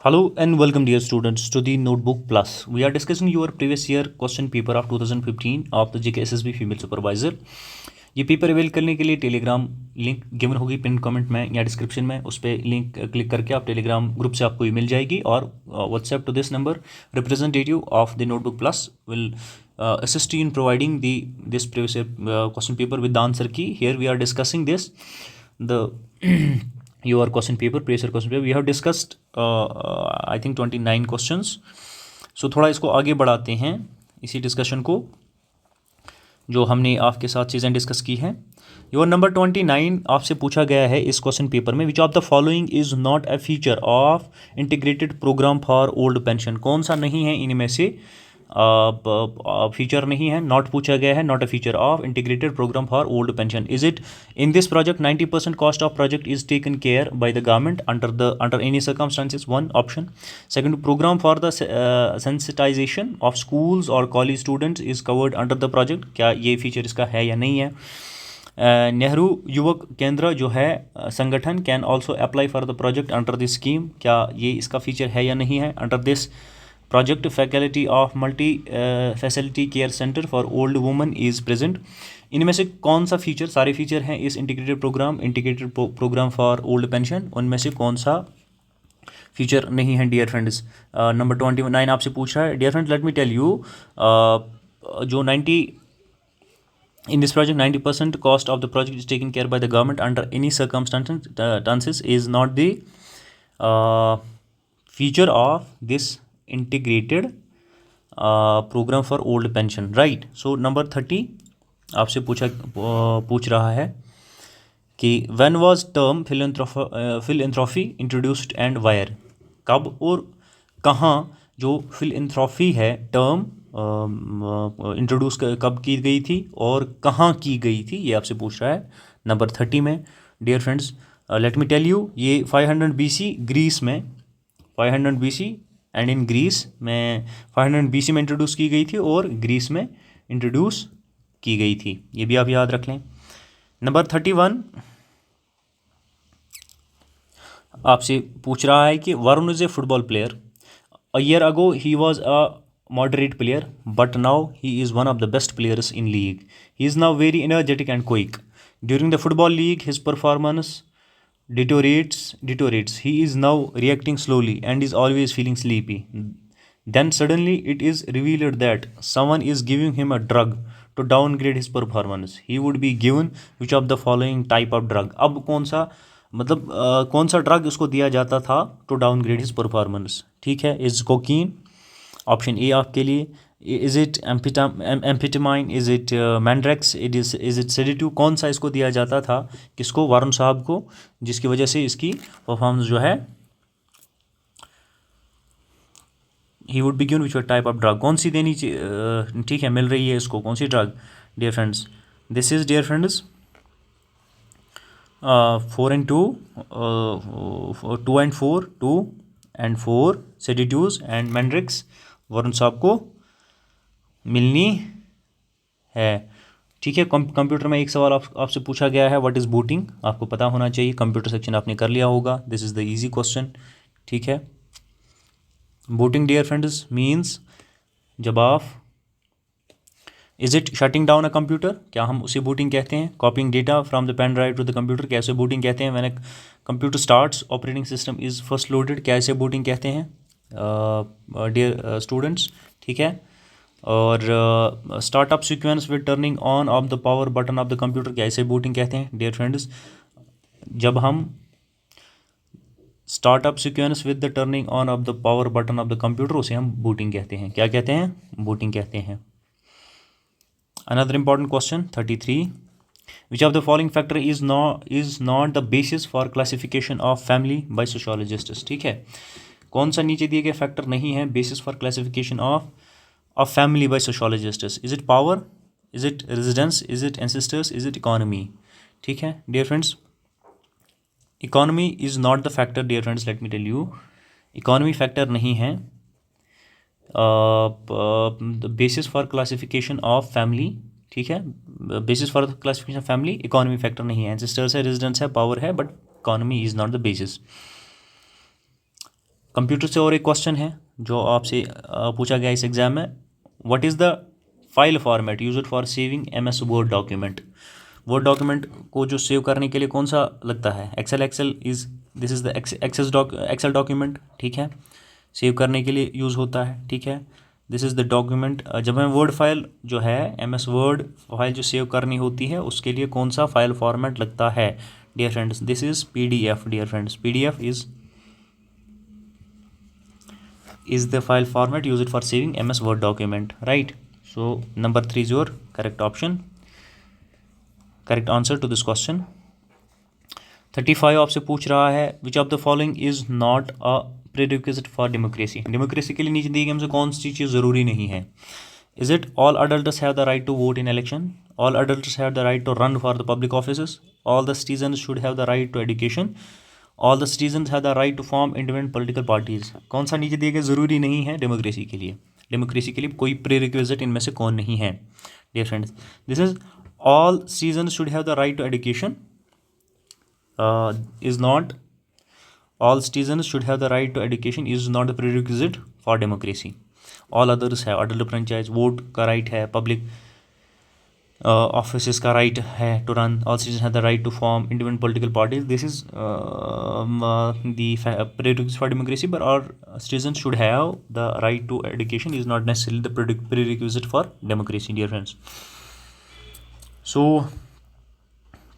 Hello and welcome, dear students, to the Notebook Plus. We are discussing your previous year question paper of 2015 of the JKSSB Female Supervisor. ये paper avail करने के लिए Telegram link given होगी pin comment में या description में, उस पर लिंक क्लिक करके आप टेलीग्राम ग्रुप से आपको ईमेल जाएगी और WhatsApp to this number representative of the Notebook Plus will assist you in providing this previous question paper with the answer key. Here we are discussing the your question paper, previous question paper. We have discussed I think 29 questions. So थोड़ा इसको आगे बढ़ाते हैं इसी discussion को जो हमने आपके साथ चीज़ें डिस्कस की हैं. योर नंबर 29 आपसे पूछा गया है इस क्वेश्चन पेपर में, which of the following is not a feature of integrated programme for old pension. कौन सा नहीं है इनमें से फीचर नहीं है, नॉट पूछा गया है, not a feature of integrated programme for old pension. Is it in this project 90% cost of project is taken care by the government under any circumstances. One option. Second, programme for the sensitization of schools और college students is covered under the project. क्या ये feature इसका है या नहीं है. नेहरू युवक केंद्र जो है संगठन can also apply for the project under this scheme. क्या ये इसका फीचर है या नहीं है. Under this project faculty of multi facility care centre for old women is present. इनमें से कौन सा फीचर, सारे फीचर हैं इस integrated programme for old pension, उनमें से कौन सा फीचर नहीं है डियर फ्रेंड्स. नंबर 29 आपसे पूछ रहा है. Dear friends, let me tell you, जो 90 in this project 90% cost of the project is taken care by the government under any circumstances is not the feature of this integrated program for old pension, right? So number 30 आपसे पूछ रहा है कि when was term philanthropy introduced and where. कब और कहाँ जो philanthropy है टर्म इंट्रोड्यूस कब की गई थी और कहाँ की गई थी, ये आपसे पूछ रहा है नंबर 30 में. Dear friends, let me tell you, ये 500 BC ग्रीस में 500 BC एंड इन ग्रीस में 500 BC में इंट्रोड्यूस की गई थी और ग्रीस में इंट्रोड्यूस की गई थी. ये भी आप याद रख लें. नंबर 31 आपसे पूछ रहा है कि Varun is a football player. A year ago he was a moderate player, but now he is one of the best players in league. He is now very energetic and quick. During the football league, his performance deteriorates. He is now reacting slowly and is always feeling sleepy. Then suddenly it is revealed that someone is giving him a drug to downgrade his performance. He would be given which of the following type of drug. अब कौन सा मतलब कौन सा drug उसको दिया जाता था टू डाउनग्रेड हिज परफॉर्मेंस. ठीक है, इज कोकीन. ऑप्शन ए आपके लिए. Is it amphetamine, is it Mandrax, is it sedative. कौन सा इसको दिया जाता था किसको, वरुण साहब को, जिसकी वजह से इसकी परफॉर्मेंस जो है he would be given which type of drug. कौन सी देनी ठीक है मिल रही है इसको, कौन सी drug dear friends. This is dear friends 4 and 2 2 and 4 2 and 4 sedatives and mandrax Varun साहब को मिलनी है. ठीक है, कंप्यूटर में एक सवाल आपसे पूछा गया है, व्हाट इज़ बूटिंग. आपको पता होना चाहिए, कंप्यूटर सेक्शन आपने कर लिया होगा. This is the easy question. ठीक है, बूटिंग डियर फ्रेंड्स मीन्स जब आप, is it shutting down a computer, क्या हम उसे बूटिंग कहते हैं. Copying data from the pen drive to the computer, कैसे बूटिंग कहते हैं. When a computer starts operating system is first loaded, कैसे बूटिंग कहते हैं डियर स्टूडेंट्स. ठीक है, और startup sequence with turning on off the power button of the computer, कैसे बूटिंग कहते हैं डियर फ्रेंड्स. जब हम startup sequence with the turning on off the power button of the computer, उसे हम बूटिंग कहते हैं. क्या कहते हैं, बूटिंग कहते हैं. Another important question 33, which of the following factor is not the basis for classification of family by sociologists. ठीक है, कौन सा नीचे दिए गए फैक्टर नहीं है basis for classification of family by sociologists. Is it power, is it residence, is it ancestors, is it economy. ठीक है dear friends, economy is not the factor dear friends. Let me tell you, economy factor नहीं है basis for classification of family. ठीक है, basis for the classification of family economy factor नहीं है. Ancestors है, residence है, पावर है, but economy is not the basis. Computer से और एक क्वेश्चन है जो आपसे पूछा गया इस एग्जाम में. What is the file format used for saving MS word document. Word document को जो सेव करने के लिए कौन सा लगता है. Excel is this is the Excel document. ठीक है, सेव करने के लिए यूज़ होता है. ठीक है, दिस इज़ द डॉक्यूमेंट. जब हमें वर्ड फाइल जो है MS वर्ड फाइल जो सेव करनी होती है उसके लिए कौन सा फाइल फॉर्मेट लगता है dear friends. This is PDF dear friends. PDF is the file format used for saving MS Word document, right? So number 3 is your correct option, correct answer to this question. 35 आपसे पूछ रहा है which of the following is not a prerequisite for democracy. Democracy के लिए नीचे दी गई हमसे कौन सी चीज़ ज़रूरी नहीं है. Is it all adults have the right to vote in election? All adults have the right to run for the public offices? All the citizens should have the right to education? All the citizens have the right to form independent political parties. कौन सा नीचे दिए गए ज़रूरी नहीं है democracy के लिए. डेमोक्रेसी के लिए कोई प्रीरिक्विजिट इनमें से कौन नहीं है dear friends. This is all citizens should have the right to education is not. All citizens should have the right to education is not a prerequisite for democracy. All others have adult franchise, vote का right है, public office का right है to run. All citizen have the right to form independent political parties. This is the prerequisite for democracy, but all citizens should have the right to education is not necessarily the prerequisite for democracy dear friends. So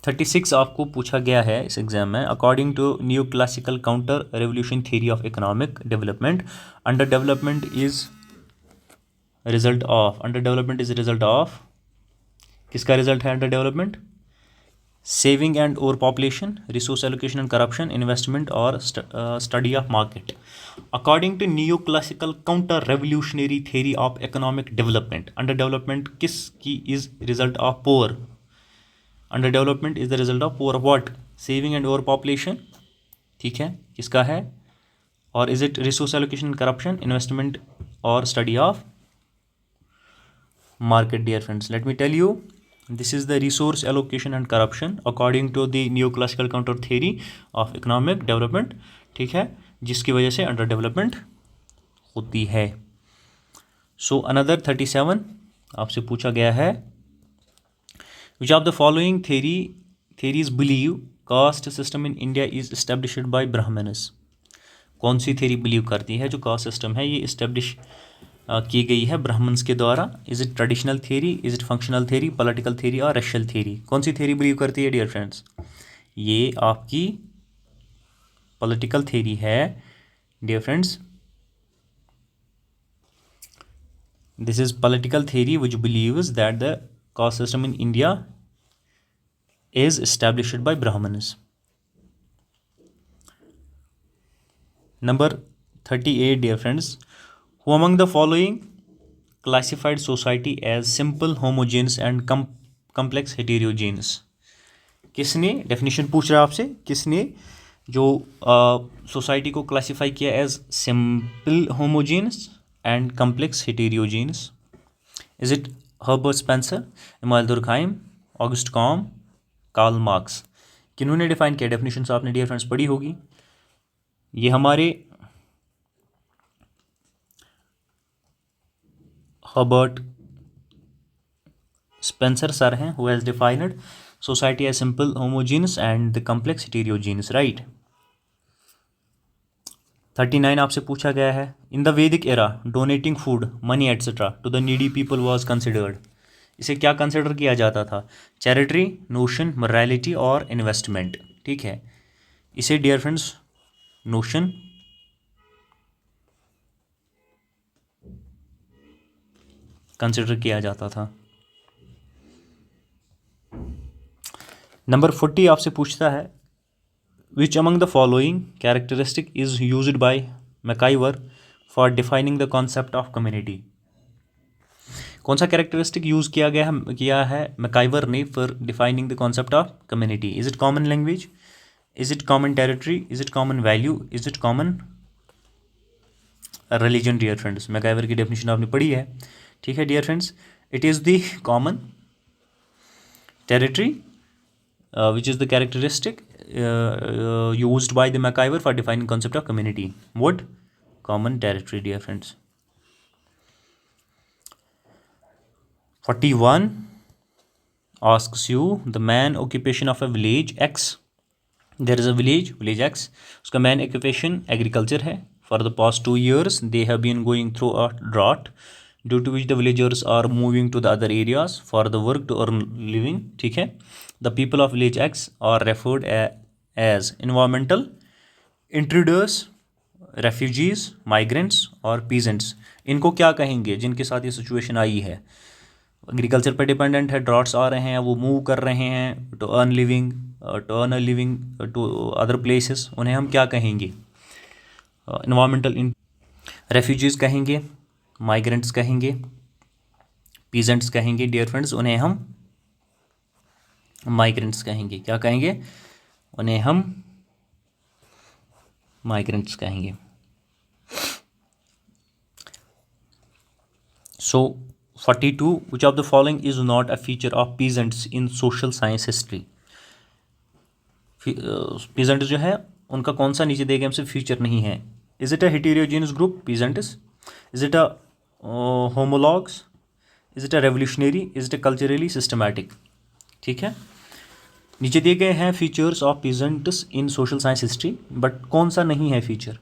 36 आपको पूछा गया है इस exam में. According to new classical counter revolution theory of economic development, underdevelopment is result of किसका result है underdevelopment. Saving and overpopulation, resource allocation and corruption, investment और study of market. According to new classical counter revolutionary theory of economic development, underdevelopment किसकी is result of poor. Underdevelopment is the result of poor what. Saving and overpopulation. ठीक है, किसका है. और is it resource allocation and corruption, investment और study of market dear friends. Let me tell you, this is the resource allocation and corruption according to the neoclassical counter theory of economic development. ठीक है, जिसकी वजह से under development होती है. So another 37 आपसे पूछा गया है which of the following theories believe caste system in India is established by Brahmanas. कौन सी थ्योरी बिलीव करती है जो कास्ट सिस्टम है ये इस्टेब्लिश की गई है ब्राह्मण्स के द्वारा. Is it traditional theory, is it functional theory, political theory और रेशियल थ्योरी. कौन सी थ्योरी बिलीव करती है डियर फ्रेंड्स. ये आपकी पॉलिटिकल थ्योरी है dear friends. This is political theory which believes that the caste system in India is established by Brahmans. Number 38 dear friends, who among the following classified society as simple, homogeneous and complex heterogeneous. किसने definition पूछ रहा है आपसे, किसने जो society को classify किया as simple, homogeneous and complex heterogeneous. Is it Herbert Spencer, Emmanuel Durkheim, Auguste Comte, Karl Marx. किन्होंने डिफाइन किया. डेफिनेशन आपने डियर फ्रेंड्स पढ़ी होगी. ये हमारे हर्बर्ट स्पेंसर सर हैं who has defined society as simple, homogeneous and the complex heterogeneous, right. 39 आपसे पूछा गया है. In the Vedic era donating food, money etcetera to the needy people was considered. इसे क्या कंसिडर किया जाता था. चैरिटी, नोशन, मोरालिटी और इन्वेस्टमेंट. ठीक है, इसे डियर फ्रेंड्स नोशन, कंसिडर किया जाता था. नंबर 40 आपसे पूछता है which among the following characteristic is used by MacIver for defining the concept of community. कौन सा कैरेक्टरिस्टिक यूज किया है मैकाइवर ने for defining the concept of community. Is it common language, is it common territory, is it common value, is it common religion. Dear friends MacIver की definition आपने पढ़ी है. ठीक है dear friends, it is the common territory which is the characteristic used by the MacIver for defining concept of community. What? common territory, dear friends. 41 asks you the main occupation of a village X. There is a village X. उसका main occupation agriculture है. For the past 2 years, they have been going through a drought, due to which the villagers are moving to the other areas for the work to earn living. ठीक है. The people of village X are referred as environmental intruders, refugees, migrants और peasants. इनको क्या कहेंगे जिनके साथ ये situation आई है? एग्रीकल्चर पर डिपेंडेंट है, ड्रॉट्स आ रहे हैं, वो मूव कर रहे हैं to earn a living to other places. उन्हें हम क्या कहेंगे? इन्वायरमेंटल रेफ्यूजीज़ कहेंगे, माइग्रेंट्स कहेंगे, पीजेंट्स कहेंगे. डियर फ्रेंड्स, उन्हें हम माइग्रेंट्स कहेंगे. क्या कहेंगे? उन्हें हम माइग्रेंट्स कहेंगे. सो 42, which of the following is not a feature of peasants in social science history? peasant जो है उनका कौन सा नीचे दिए गए हमसे फीचर नहीं है? Is it a heterogeneous group, peasants? Is it a homologs? Is it a revolutionary? Is it a culturally systematic? ठीक है, नीचे दिए गए हैं features of peasants in social science history, but कौन सा नहीं है फीचर?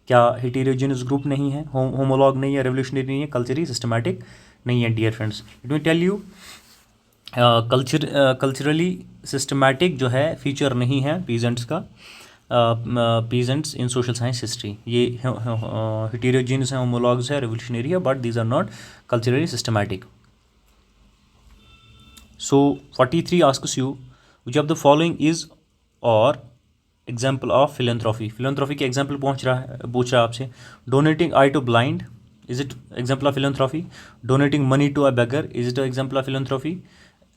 क्या हेटेरोजेनस ग्रुप नहीं है, होमोलॉग नहीं है, रेवोल्यूशनरी नहीं है, कल्चरली सिस्टमैटिक नहीं है? Dear friends, it will tell you culturally systematic जो है फीचर नहीं है पीजेंट्स का, peasants in social science history. ये हेटेरोजेनस है, होमोलॉग्स है, रेवोल्यूशनरी है, but these are not culturally systematic. So 43 asks you which of the following is और एग्जाम्पल ऑफ फिलेंथ्रॉफी. फिलेंथ्रॉफी के एग्जाम्पल पूछ रहा है आपसे. Donating eye to blind, is it example of philanthropy? Donating money to a beggar, is it an example of philanthropy?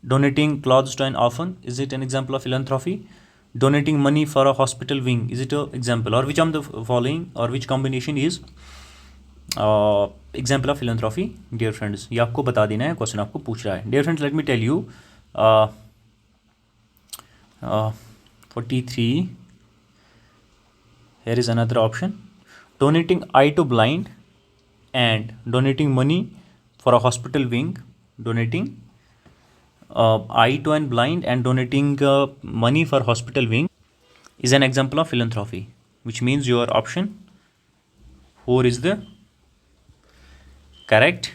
Donating clothes to an orphan, is it an example of philanthropy? Donating money for a hospital wing, is it an example? Or which of the following or which combination is example of philanthropy? Dear friends, ये आपको बता देना है, question आपको पूछ रहा है. Dear friends, let me tell you 43, here is another option. Donating eye to blind and donating money for a hospital wing, donating eye to an blind and donating money for hospital wing is an example of philanthropy, which means your option 4 is the correct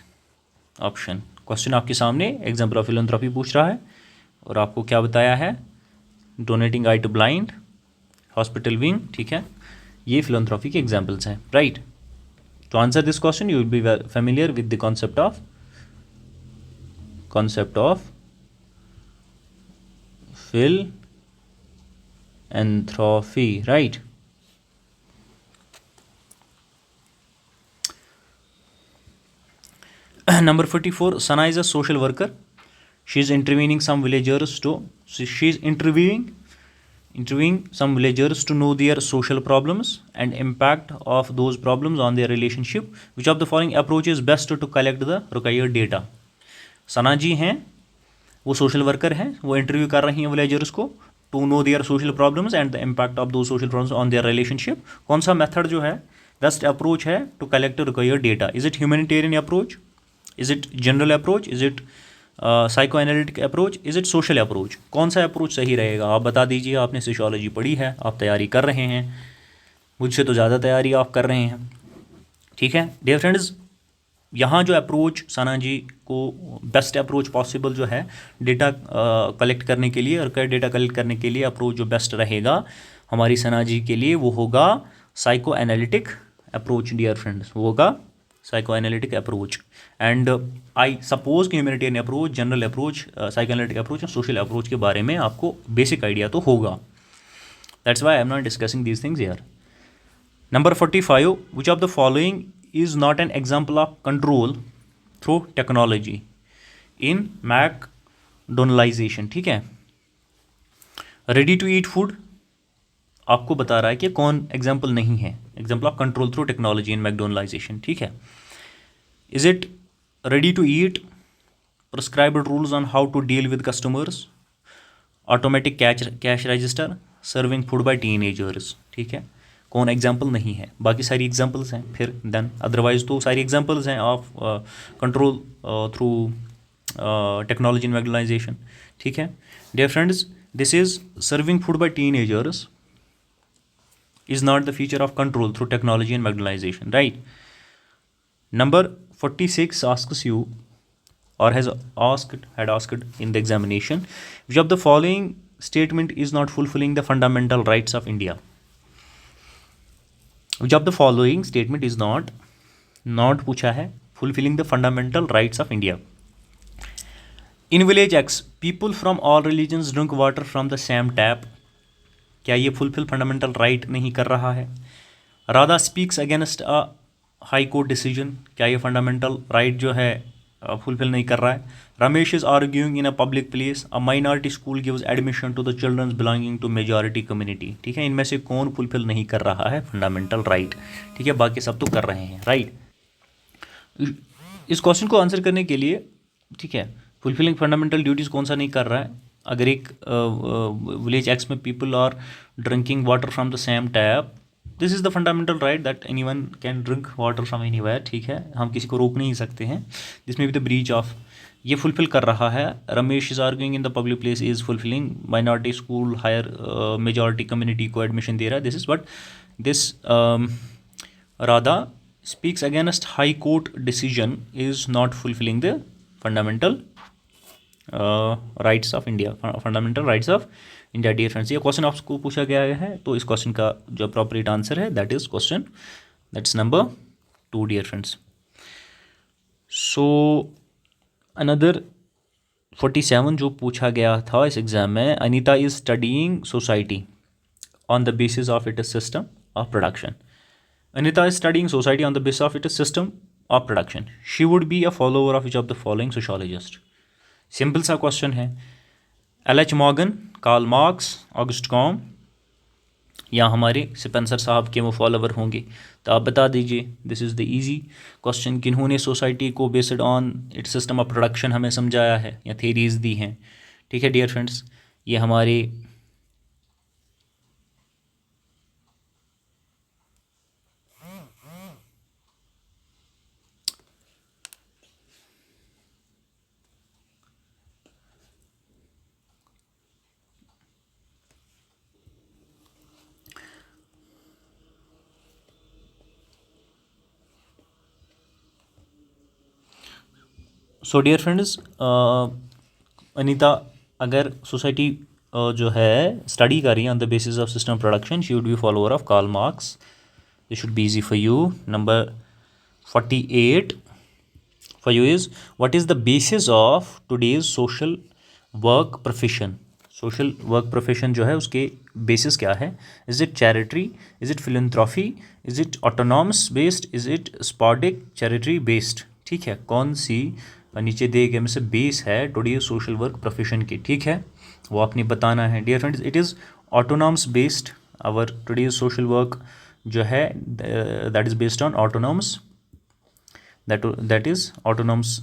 option. Question आपके सामने example of philanthropy पूछ रहा है और आपको क्या बताया है? Donating eye to blind, hospital wing. ठीक है, ये फिलंथ्रॉपी के एग्जाम्पल्स हैं, right? To answer this question, you will be familiar with the concept of philanthropy, right? Number 44, Sana is a social worker. She is interviewing some villagers some villagers to know their social problems and impact of those problems on their relationship. Which of the following approach is best to collect the required data? सना जी हैं, वो social worker हैं, वो interview कर रही हैं villagers को to know their social problems and the impact of those social problems on their relationship. कौन सा मेथड जो है बेस्ट अप्रोच है to collect required data? Is it humanitarian approach, is it general approach, is it psychoanalytic approach, is it social approach? कौन सा approach सही रहेगा? आप बता दीजिए. आपने सोशियोलॉजी पढ़ी है, आप तैयारी कर रहे हैं, मुझसे तो ज़्यादा तैयारी आप कर रहे हैं. ठीक है डियर फ्रेंड्स, यहाँ जो अप्रोच सना जी को बेस्ट अप्रोच पॉसिबल जो है डेटा कलेक्ट करने के लिए और डेटा कलेक्ट करने के लिए अप्रोच जो बेस्ट रहेगा हमारी सना जी के लिए वो होगा psychoanalytic approach. Dear friends, वो होगा psychoanalytic approach. And I suppose कि humanitarian approach, general approach, psychoanalytic approach और सोशल अप्रोच के बारे में आपको बेसिक आइडिया तो होगा. That's why I am not discussing these things here. Number 45, which of the following is not an example of control through technology in McDonaldization. ठीक है, ready to eat food आपको बता रहा है कि कौन एग्जाम्पल नहीं है example of control through technology in McDonaldization. ठीक है, is it ready to eat, prescribed rules on how to deal with customers, automatic cash register, serving food by teenagers. ठीक है, कौन एग्जाम्पल नहीं है? बाकी सारी एग्जाम्पल्स हैं फिर देन, अदरवाइज तो सारी एग्जाम्पल्स हैं of control through technology and McDonaldization. ठीक है dear friends, this is serving food by teenagers is not the feature of control through technology and marginalization, right? Number 46 asks you, or had asked in the examination, which of the following statement is not fulfilling the fundamental rights of India? Which of the following statement is not पूछा है, fulfilling the fundamental rights of India? In village X, people from all religions drink water from the same tap. क्या ये fulfil fundamental right नहीं कर रहा है? Radha speaks against a high court decision. क्या ये फंडामेंटल राइट जो है फुलफिल नहीं कर रहा है? Ramesh is arguing in a public place. A minority school gives admission to the childrens belonging to majority community. ठीक है, इनमें से कौन फुलफिल नहीं कर रहा है फंडामेंटल राइट? ठीक है, बाकी सब तो कर रहे हैं, राइट. इस क्वेश्चन को आंसर करने के लिए, ठीक है, फुलफिलिंग फंडामेंटल ड्यूटीज़ कौन सा नहीं कर रहा है? अगर एक विलेज एक्स में people are drinking water from the same tap, this is the fundamental right that anyone can drink water from anywhere. ठीक है, हम किसी को रोक नहीं सकते हैं. दिस में भी द ब्रीच ऑफ, ये फुलफिल कर रहा है. Ramesh is arguing in the public place is fulfilling. Minority school hire majority community को एडमिशन दे रहा है. This is what this Radha speaks against high court decision is not fulfilling the fundamental rights of India, fundamental rights of India. Dear friends, ये question आपको पूछा गया है, तो इस क्वेश्चन का जो अप्रोप्रिएट आंसर है that is question, that's number 2 dear friends. So another 47 जो पूछा गया था इस एग्जाम में, Anita is studying society on the basis of it system of production. Anita is studying society on the basis of it system of production. She would be a follower of which of the following sociologist. Simple सा question है. L H. Morgan, Karl Marx, Auguste Comte, या हमारे Spencer साहब के वो follower होंगे? तो आप बता दीजिए. This is the easy question. किन्होंने सोसाइटी को based on its system of production हमें समझाया है या थेरीज दी हैं? ठीक है डियर फ्रेंड्स, ये हमारे सो डियर फ्रेंड्स, अनीता अगर सोसाइटी जो है स्टडी कर रही है on the basis of system production, she would be follower of Karl Marx. This should be easy for you. Number 48 for you is, what is the basis of today's social work profession? Social work profession जो है उसके basis क्या है? Is it charity, is it philanthropy, is it autonomous based, is it sporadic charity based? ठीक है, कौन सी नीचे दिए गए में से बेस है टुडे सोशल वर्क प्रोफेशन की? ठीक है, वो आपने बताना है. Dear friends, it is autonomous based. Our today social work जो है that is based on autonomous, that is autonomous.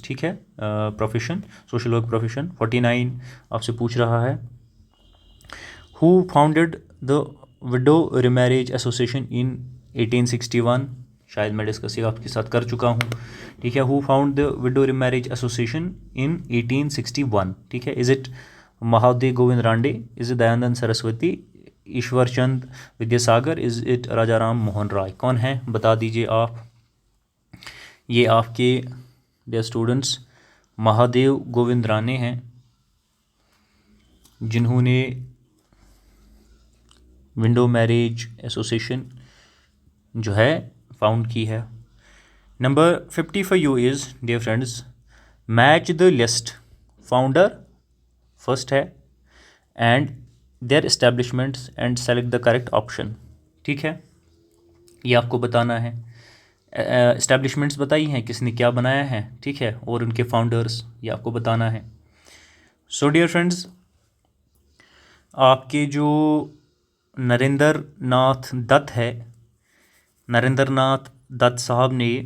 ठीक है, प्रोफेशन, सोशल वर्क प्रोफेशन. 49 आपसे पूछ रहा है, who founded the widow remarriage association in 1861? शायद मैं डिस्कस ये आपके साथ कर चुका हूँ. ठीक है, who found the widow remarriage association in 1861? ठीक है, is it Mahadev Govind Ranade, is it Dayanand Saraswati, Ishwar Chand Vidyasagar, is it Raja Ram Mohan Roy? कौन है बता दीजिए आप. ये आपके डियर स्टूडेंट्स महादेव गोविंद राणे हैं, जिन्होंने विंडो मैरिज एसोसिएशन जो है फाउंड की है. Number 50 for you is, dear friends, match the list. Founder first है and their establishments and select the correct option. ठीक है, ये आपको बताना है. एस्टेब्लिशमेंट्स बताई हैं किसने क्या बनाया है, ठीक है, और उनके फाउंडर्स, ये आपको बताना है. सो डियर फ्रेंड्स, आपके जो नरेंद्र नाथ दत्त है, नरेंद्र नाथ दत्त साहब ने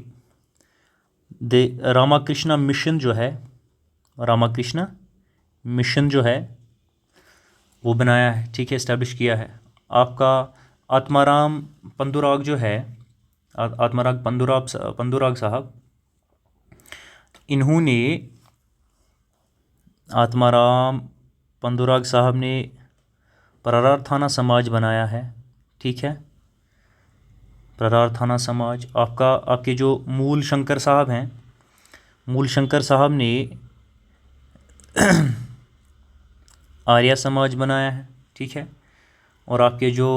रामाकृष्णा मिशन जो है, रामाकृष्णा मिशन जो है वो बनाया है. ठीक है, इस्टेब्लिश किया है. आपका आत्माराम पंदुराग जो है, आत्माराम पंदुराग साहब, इन्होंने, आत्माराम पंदुराग साहब ने प्ररार थाना समाज बनाया है, ठीक है, प्ररार थाना समाज। आपके जो मूल शंकर साहब हैं, मूल शंकर साहब ने आर्या समाज बनाया है, ठीक है। और आपके जो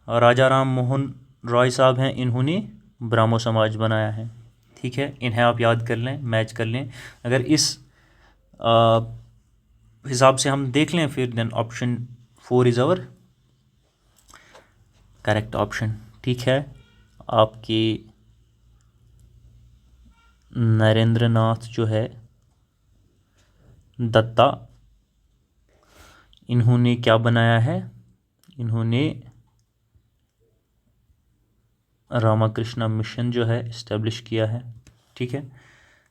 राजा राम मोहन रॉय साहब हैं, इन्होंने ब्राह्मो समाज बनाया है, ठीक है। इन्हें आप याद कर लें, मैच कर लें। अगर इस हिसाब से हम देख लें फिर then option 4 is our correct option, ठीक है। आपके नरेंद्र नाथ जो है दत्ता, इन्होंने क्या बनाया है, इन्होंने रामाकृष्णा मिशन जो है इस्टेब्लिश किया है, ठीक है।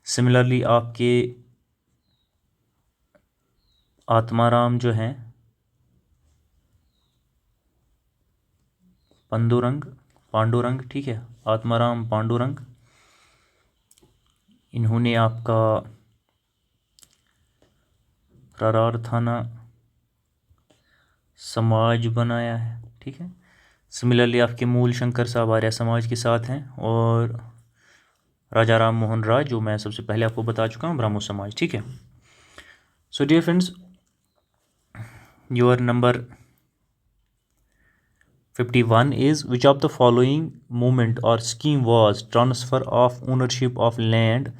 सिमिलरली आपके आत्माराम जो हैं पांडुरंग, ठीक है, आत्माराम पांडुरंग, इन्होंने आपका प्ररार थाना समाज बनाया है, ठीक है। सिमिलरली आपके मूल शंकर साहब आर्य समाज के साथ हैं, और राजा राम मोहन राय जो मैं सबसे पहले आपको बता चुका हूँ ब्राह्मो समाज, ठीक है। So dear friends, your number 51 is which of the following movement or scheme was transfer of ownership of land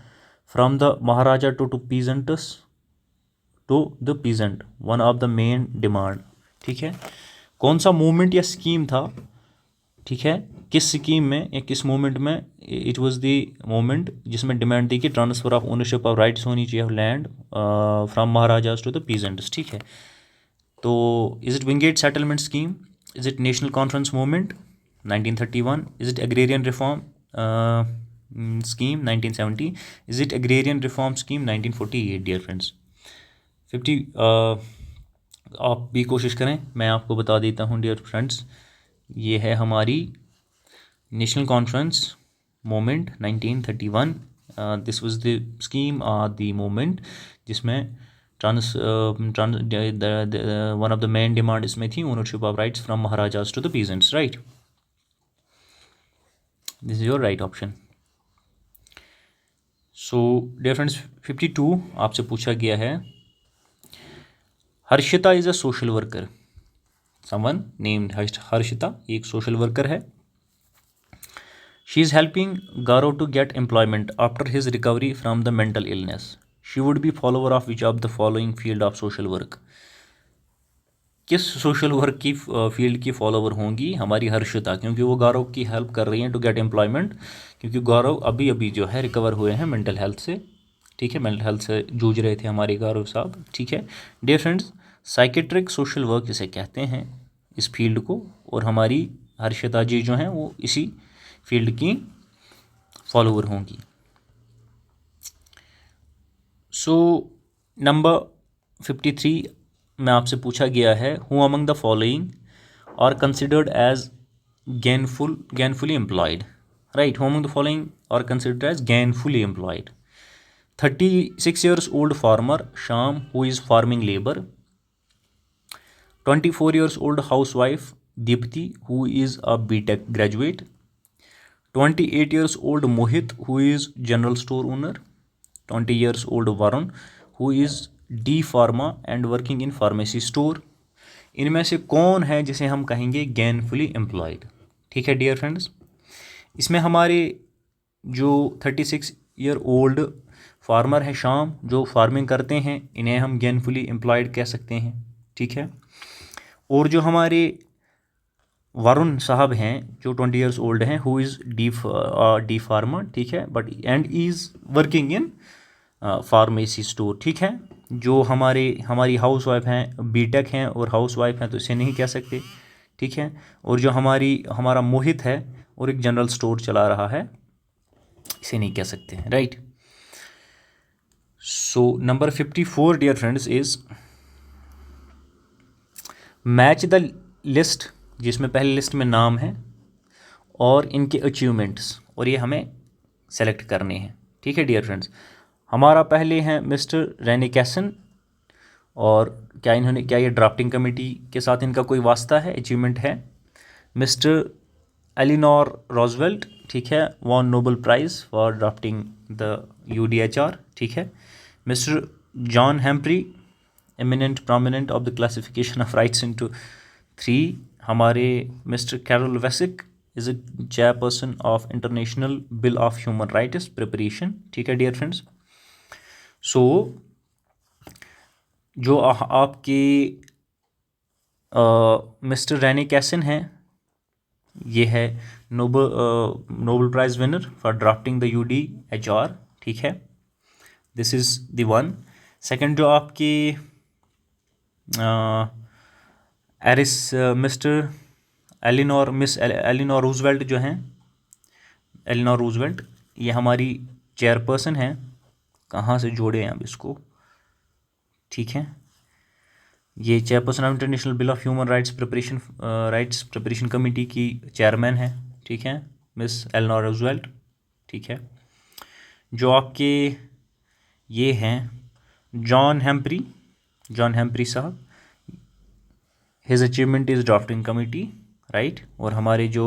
from the Maharaja to peasants to the peasant, one of the main demand, ठीक है। कौन सा movement या scheme था, ठीक है, किस scheme में या किस मूवमेंट में इट वाज द मूवमेंट जिसमें डिमांड थी कि transfer of ownership of rights होनी चाहिए land from maharajas to the peasants, ठीक है। तो is it Wingate settlement scheme, is it national conference movement 1931, is it agrarian reform scheme 1970, is it agrarian reform scheme 1948। Dear friends 50 आप भी कोशिश करें, मैं आपको बता देता हूँ डियर फ्रेंड्स। ये है हमारी national conference movement 1931, this was the scheme the movement जिसमें one of the main demand इसमें थी ownership of rights from maharajas to the peasants, right. This is your right option. So dear friends 52 आपसे पूछा गया है, Harshita is a social worker, someone named Harshita एक social worker है। She is helping Garo to get employment after his recovery from the mental illness, she would B follower of which of the following field of social work. किस social work की field की follower होंगी हमारी हर्षिता, क्योंकि वो गौरव की help कर रही हैं टू गेट एम्प्लॉयमेंट, क्योंकि गौरव अभी अभी जो है रिकवर हुए हैं मेंटल हेल्थ से, ठीक है, मेंटल हेल्थ से जूझ रहे थे हमारे गौरव साहब, ठीक है। Dear friends, psychiatric social work जिसे कहते हैं इस फील्ड को, और हमारी हर्षिता जी जो हैं वो इसी फील्ड की फॉलोवर होंगी। सो नंबर 53 में आपसे पूछा गया है, who among the following are considered as gainfully employed, right, who among the following are considered as gainfully employed? 36 years old farmer Sham, who is farming labor. 24 years old housewife Deepti, who is a BTech graduate. 28 years old Mohit, who is general store owner. 20 years old Varun, who is D Pharma and working in pharmacy store. इनमें से कौन है जिसे हम कहेंगे gainfully employed, ठीक है dear friends. इसमें हमारे जो 36 ईयर ओल्ड फार्मर है शाम, जो फार्मिंग करते हैं, इन्हें हम gainfully employed कह सकते हैं, ठीक है। और जो हमारे वरुण साहब हैं जो 20 ईयर्स ओल्ड हैं, हु इज़ डी फार्मर, ठीक है, but and is working in pharmacy store, ठीक है। जो हमारी हाउस वाइफ हैं बीटेक हैं और हाउस वाइफ हैं, तो इसे नहीं कह सकते, ठीक है। और जो हमारा मोहित है और एक जनरल स्टोर चला रहा है, इसे नहीं कह सकते, right. So number 54 dear friends is match the list जिसमें पहली लिस्ट में नाम है और इनके अचीवमेंट्स, और ये हमें सेलेक्ट करने हैं। ठीक है डियर फ्रेंड्स, हमारा पहले हैं मिस्टर रेनी कैसन, और क्या ये ड्राफ्टिंग कमेटी के साथ इनका कोई वास्ता है, अचीवमेंट है। मिस्टर एलिनोर रॉजवेल्ट, ठीक है, won Nobel prize for drafting the UDHR, ठीक है। Mister John Humphrey, eminent prominent of the classification of rights into 3। हमारे Mister Karel Vasak is a chairperson of international bill of human rights preparation, ठीक है dear friends. सो जो आपके mister रेनी कैसन हैं, ये है Nobel prize winner for drafting the UDHR, ठीक है, this is the one. Second जो आपके मिस्टर मिस एलिनोर रूजवेल्ट जो हैं, एलिनोर रूजवेल्ट, ये हमारी चेयरपर्सन हैं। कहाँ से जोड़े हैं अब इसको, ठीक है, ये chairperson of international bill of human rights preparation committee की चेयरमैन है, ठीक है, मिस एलिनोर रूजवेल्ट, ठीक है। जो आपके ये हैं जॉन हेम्प्री साहब, his achievement is drafting committee, right. और हमारे जो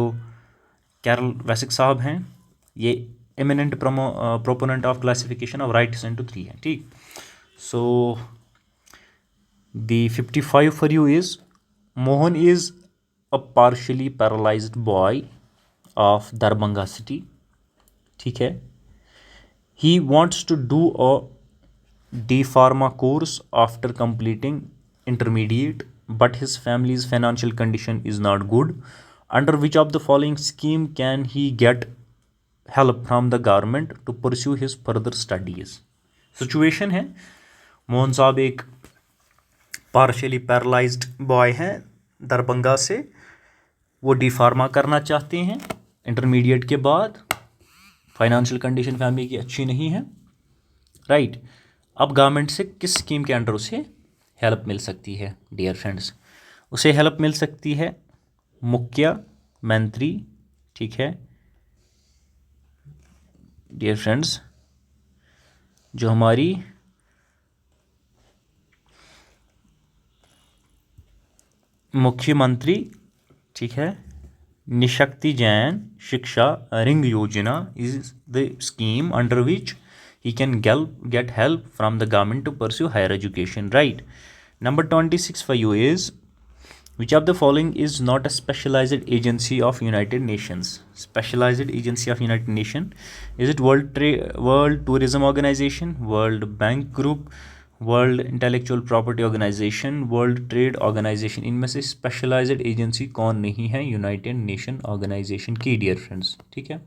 कैरल वेसिक साहब हैं, ये eminent proponent of classification of rights into 3 है, ठीक। So the 55 for you is Mohan is a partially paralysed boy of Darbhanga city, ठीक है। He wants to do a D Pharma course after completing intermediate, but his family's financial condition is not good. Under which of the following scheme can he get help from the government to pursue his further studies? Situation है, मोहन साहब एक partially paralysed boy हैं दरभंगा से, वो D Pharma करना चाहते हैं intermediate के बाद, फाइनेंशियल कंडीशन फैमिली की अच्छी नहीं है, राइट। अब गवर्नमेंट से किस स्कीम के अंडर उसे हेल्प मिल सकती है डियर फ्रेंड्स? उसे हेल्प मिल सकती है मुख्यमंत्री, ठीक है डियर फ्रेंड्स, जो हमारी मुख्यमंत्री, ठीक है, निशक्ति जैन शिक्षा रिंग योजना is the scheme under which he can get help from the government to pursue higher education, right. Number 26 for you is, which of the following is not a specialized agency of United Nations? Specialized agency of United Nations, is it World Tourism Organization, World Bank Group, World Intellectual Property Organization, World Trade Organization? इनमें से specialised agency कौन नहीं है United Nation Organisation की dear friends, ठीक है,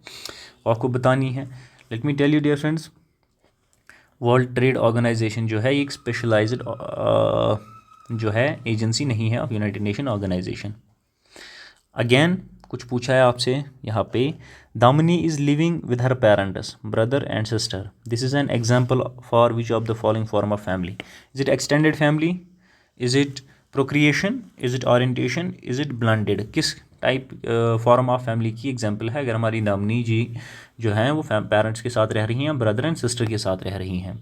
आपको बतानी है। Let me tell you dear friends, world trade organisation जो है एक स्पेशलाइज्ड जो है एजेंसी नहीं है of United Nation Organisation. Again कुछ पूछा है आपसे यहाँ पे, Damini is living with her parents brother and sister, this is an example for which of the following form of family? Is it extended family, is it procreation, is it orientation, is it blended? किस type form of family की example है? अगर हमारी दामिनी जी जो हैं वो parents के साथ रह रही हैं, ब्रदर एंड सिस्टर के साथ रह रही हैं,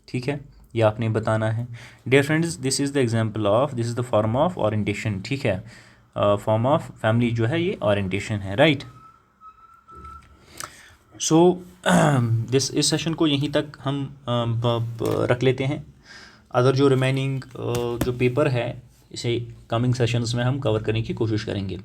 ठीक है, ये आपने बताना है dear friends. This is the example of, this is the form of orientation, ठीक है, फॉर्म ऑफ फैमिली जो है ये ओरिएंटेशन है, राइट। सो इस सेशन को यहीं तक हम रख लेते हैं। अदर जो रिमेनिंग जो पेपर है इसे कमिंग सेशंस में हम कवर करने की कोशिश करेंगे।